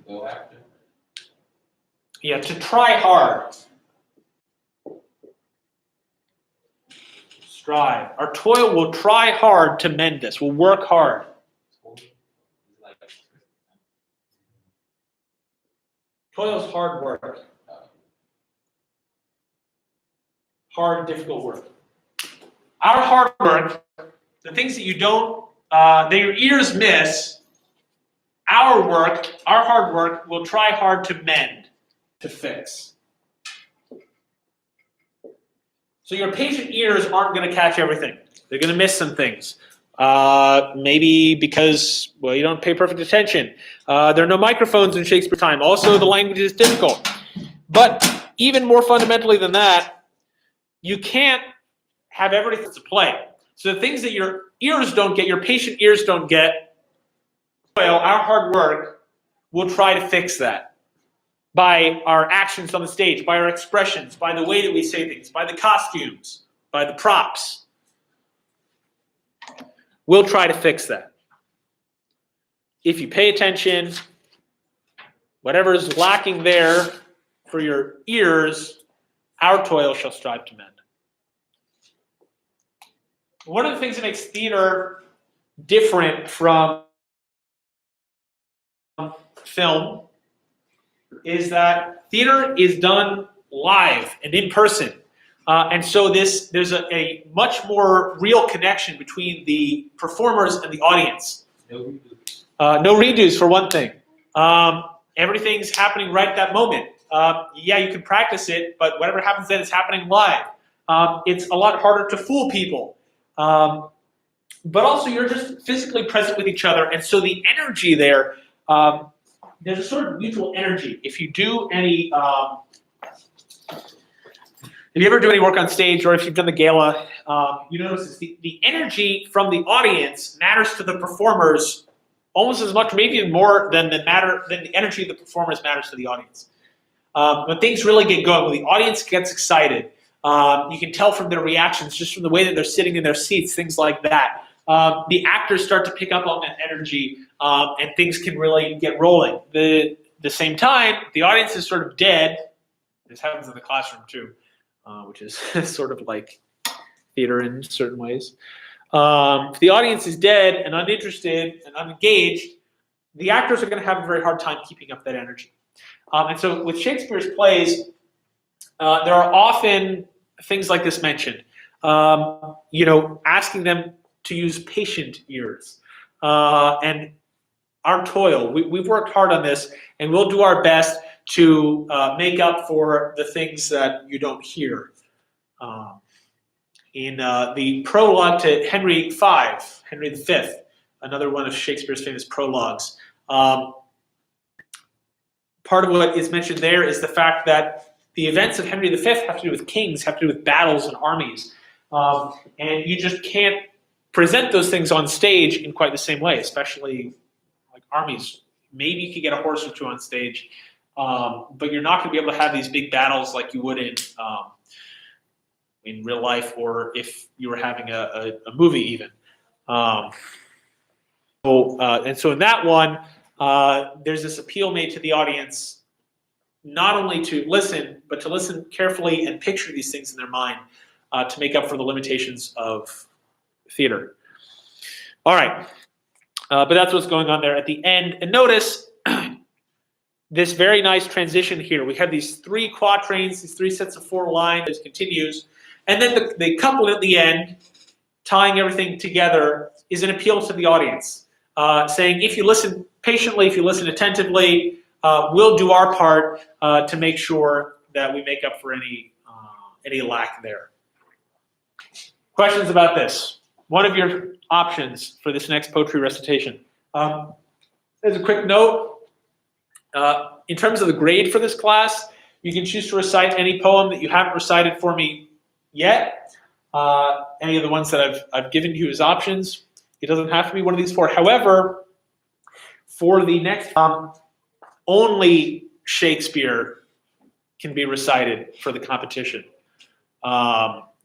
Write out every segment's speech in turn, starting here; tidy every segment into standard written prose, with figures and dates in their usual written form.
Go after. Yeah, to try hard. Strive. Our toil will try hard to mend this. We'll work hard. Toil is hard work. Hard, difficult work. Our hard work, the things that you don't, that your ears miss, our work, our hard work, will try hard to mend, to fix. So your patient ears aren't going to catch everything. They're going to miss some things. Maybe because, well, you don't pay perfect attention. There are no microphones in Shakespeare time. Also, the language is difficult. But even more fundamentally than that, you can't have everything to play. So the things that your ears don't get, your patient ears don't get, well, our hard work will try to fix that by our actions on the stage, by our expressions, by the way that we say things, by the costumes, by the props. We'll try to fix that. If you pay attention, whatever is lacking there for your ears, our toil shall strive to mend. One of the things that makes theater different from film is that theater is done live and in person. And so there's a much more real connection between the performers and the audience. No redos for one thing. Everything's happening right at that moment. Yeah, you can practice it, but whatever happens then is happening live. It's a lot harder to fool people. But also you're just physically present with each other, and so the energy there, there's a sort of mutual energy. If you do any, if you ever do any work on stage, or if you've done the gala, you notice the energy from the audience matters to the performers almost as much, maybe even more than the energy of the performers matters to the audience. When things really get going, when the audience gets excited, you can tell from their reactions, just from the way that they're sitting in their seats, things like that. The actors start to pick up on that energy, and things can really get rolling. The same time, the audience is sort of dead. This happens in the classroom too, which is sort of like theater in certain ways. If the audience is dead and uninterested and unengaged, the actors are going to have a very hard time keeping up that energy. And so with Shakespeare's plays, there are often things like this mentioned. Asking them to use patient ears. And our toil, we've worked hard on this, and we'll do our best to make up for the things that you don't hear. In the prologue to Henry V, another one of Shakespeare's famous prologues, part of what is mentioned there is the fact that the events of Henry V have to do with kings, have to do with battles and armies. And you just can't present those things on stage in quite the same way, especially like armies. Maybe you could get a horse or two on stage, but you're not going to be able to have these big battles like you would in real life, or if you were having a movie even. And so in that one, there's this appeal made to the audience, not only to listen, but to listen carefully and picture these things in their mind to make up for the limitations of theater. All right, but that's what's going on there at the end. And notice this very nice transition here. We have these three quatrains, these three sets of four lines that continues. And then the couplet at the end, tying everything together, is an appeal to the audience, saying if you listen patiently, if you listen attentively, we'll do our part to make sure that we make up for any lack there. Questions about this? One of your options for this next poetry recitation. As a quick note, in terms of the grade for this class, you can choose to recite any poem that you haven't recited for me yet. Any of the ones that I've given you as options. It doesn't have to be one of these four. However, for the next only Shakespeare can be recited for the competition.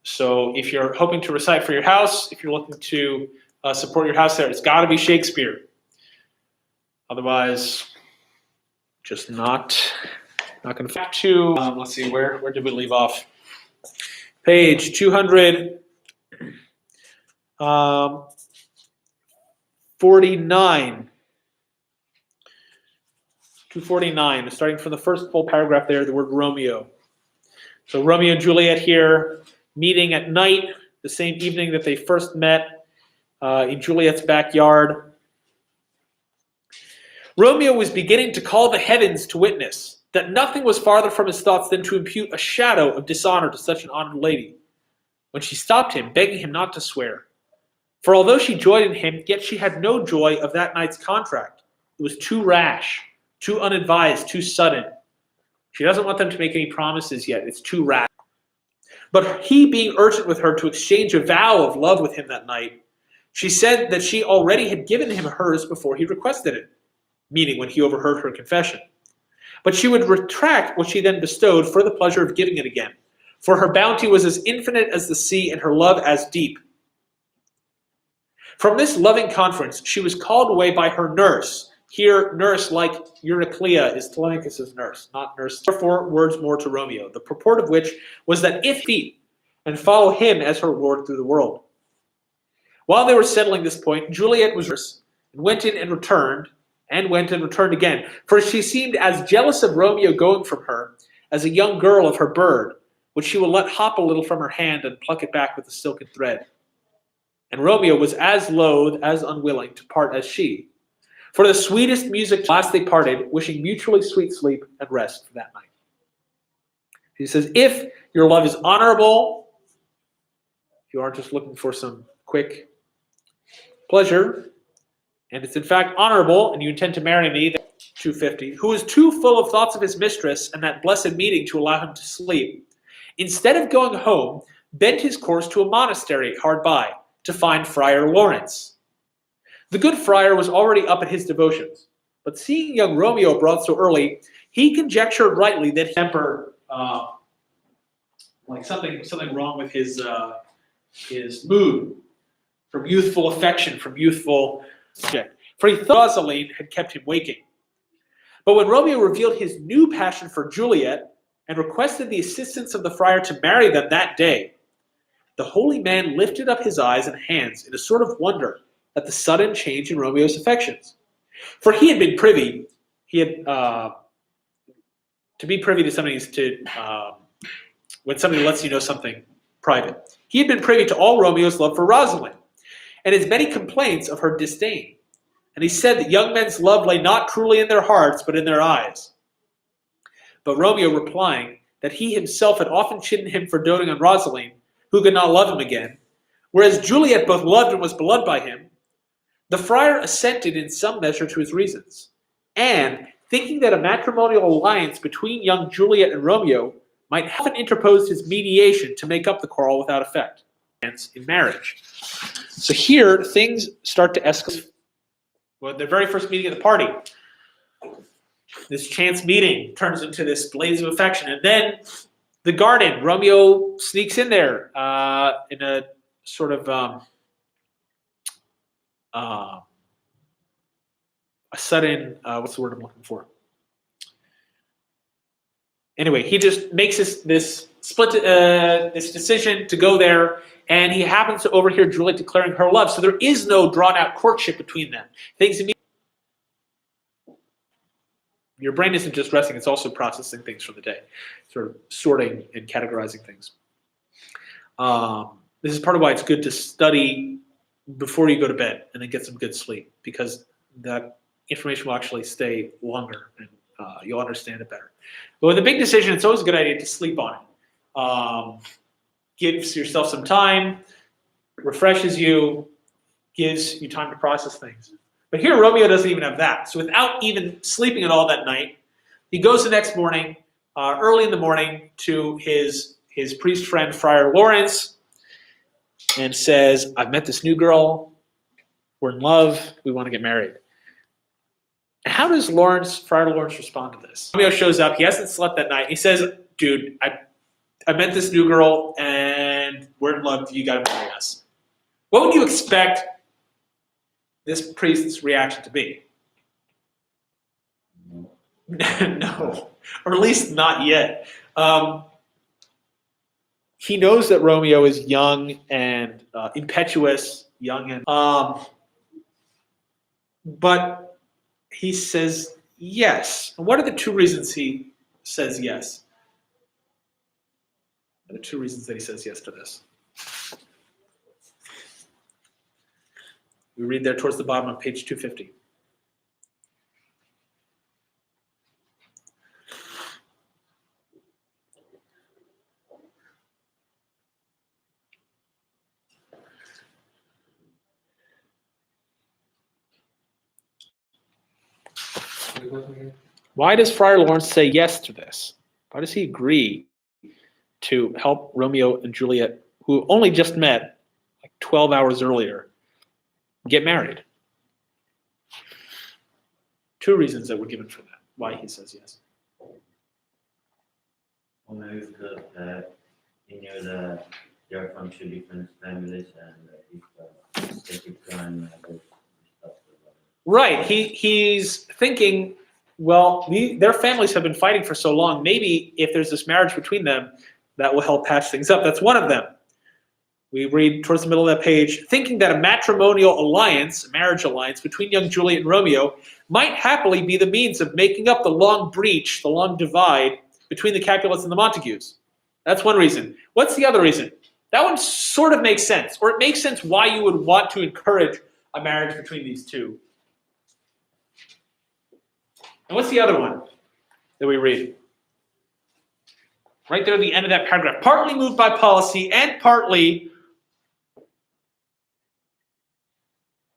So if you're hoping to recite for your house, if you're looking to support your house there, it's got to be Shakespeare. Otherwise, Just not going to back to, let's see, where did we leave off? Page 249. Starting from the first full paragraph there, the word Romeo. So Romeo and Juliet here, meeting at night, the same evening that they first met in Juliet's backyard. Romeo was beginning to call the heavens to witness that nothing was farther from his thoughts than to impute a shadow of dishonor to such an honored lady, when she stopped him, begging him not to swear. For although she joyed in him, yet she had no joy of that night's contract. It was too rash, too unadvised, too sudden. She doesn't want them to make any promises yet. It's too rash. But he being urgent with her to exchange a vow of love with him that night, she said that she already had given him hers before he requested it, meaning when he overheard her confession. But she would retract what she then bestowed for the pleasure of giving it again, for her bounty was as infinite as the sea and her love as deep. From this loving conference, she was called away by her nurse. Here, nurse, like Euryclea, is Telemachus' nurse, not nurse. 4 words more to Romeo, the purport of which was that if feet and follow him as her lord through the world. While they were settling this point, Juliet was nurse, and went in and returned again, for she seemed as jealous of Romeo going from her as a young girl of her bird, which she will let hop a little from her hand and pluck it back with a silken thread. And Romeo was as loath, as unwilling to part as she. For the sweetest music, last they parted, wishing mutually sweet sleep and rest for that night. He says, if your love is honorable, if you aren't just looking for some quick pleasure, and it's in fact honorable, and you intend to marry me, 250, who is too full of thoughts of his mistress and that blessed meeting to allow him to sleep, instead of going home, bent his course to a monastery hard by, to find Friar Lawrence. The good friar was already up at his devotions, but seeing young Romeo abroad so early, he conjectured rightly that temper, like something wrong with his mood, from youthful affection, for he thought Rosaline had kept him waking. But when Romeo revealed his new passion for Juliet and requested the assistance of the friar to marry them that day, the holy man lifted up his eyes and hands in a sort of wonder at the sudden change in Romeo's affections. For he had been privy, to be privy to somebody when somebody lets you know something private. He had been privy to all Romeo's love for Rosaline, and his many complaints of her disdain. And he said that young men's love lay not truly in their hearts, but in their eyes. But Romeo replying that he himself had often chidden him for doting on Rosaline, who could not love him again, whereas Juliet both loved and was beloved by him, the friar assented in some measure to his reasons, and, thinking that a matrimonial alliance between young Juliet and Romeo might have interposed his mediation to make up the quarrel without effect, in marriage. So here, things start to escalate. Well, the very first meeting of the party, this chance meeting turns into this blaze of affection, and then the garden, Romeo sneaks in there in a sort of a sudden, what's the word I'm looking for? Anyway, he just makes this decision to go there, and he happens to overhear Juliet declaring her love. So there is no drawn-out courtship between them. Things your brain isn't just resting; it's also processing things from the day, sort of sorting and categorizing things. This is part of why it's good to study before you go to bed and then get some good sleep, because that information will actually stay longer and you'll understand it better. But with a big decision, it's always a good idea to sleep on it. Gives yourself some time, refreshes you, gives you time to process things. But here, Romeo doesn't even have that. So without even sleeping at all that night, he goes the next morning, early in the morning, to his priest friend, Friar Lawrence, and says, I've met this new girl, we're in love, we want to get married. And how does Friar Lawrence respond to this? Romeo shows up, he hasn't slept that night, he says, dude, I met this new girl, and we're in love, you got to marry us. What would you expect this priest's reaction to be? No, or at least not yet. He knows that Romeo is young and impetuous, young and but he says yes. And what are the two reasons he says yes? What are the two reasons that he says yes to this? We read there towards the bottom of page 250. Why does Friar Lawrence say yes to this? Why does he agree to help Romeo and Juliet, who only just met like 12 hours earlier, get married? Two reasons that were given for that, why he says yes. Well, maybe because he knew that they're from two different families, and if they keep going, Right. He's thinking, well, their families have been fighting for so long. Maybe if there's this marriage between them, that will help patch things up. That's one of them. We read towards the middle of that page, thinking that a matrimonial alliance, a marriage alliance between young Juliet and Romeo might happily be the means of making up the long breach, the long divide between the Capulets and the Montagues. That's one reason. What's the other reason? That one sort of makes sense, or it makes sense why you would want to encourage a marriage between these two. And what's the other one that we read? Right there at the end of that paragraph. Partly moved by policy and partly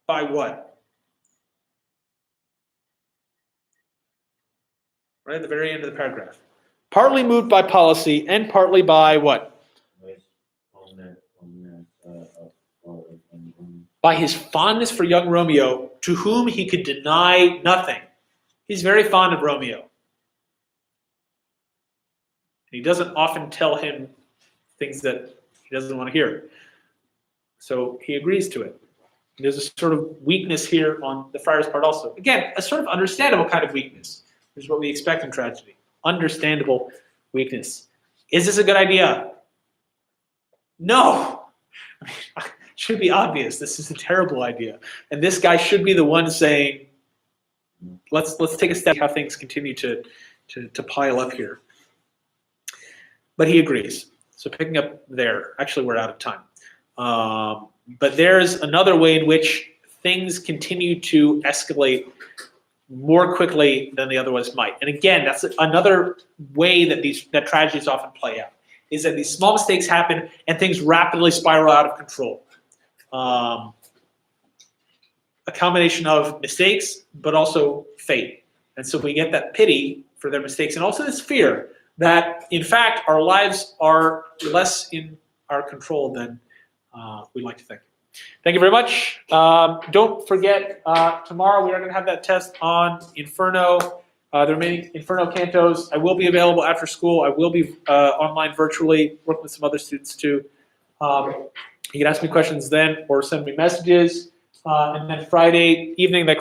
by what? Right at the very end of the paragraph. Partly moved by policy and partly by what? By his fondness for young Romeo, to whom he could deny nothing. He's very fond of Romeo. He doesn't often tell him things that he doesn't want to hear. So he agrees to it. There's a sort of weakness here on the friar's part also. Again, a sort of understandable kind of weakness, which is what we expect in tragedy. Understandable weakness. Is this a good idea? No. I mean, it should be obvious. This is a terrible idea. And this guy should be the one saying, let's take a step how things continue to pile up here. But he agrees. So picking up there, actually we're out of time. But there's another way in which things continue to escalate more quickly than they otherwise might. And again, that's another way that tragedies often play out, is that these small mistakes happen and things rapidly spiral out of control. A combination of mistakes, but also fate. And so we get that pity for their mistakes and also this fear that, in fact, our lives are less in our control than we'd like to think. Thank you very much. Don't forget, tomorrow we are going to have that test on Inferno, the remaining Inferno cantos. I will be available after school. I will be online virtually, working with some other students too. You can ask me questions then or send me messages. And then Friday evening, that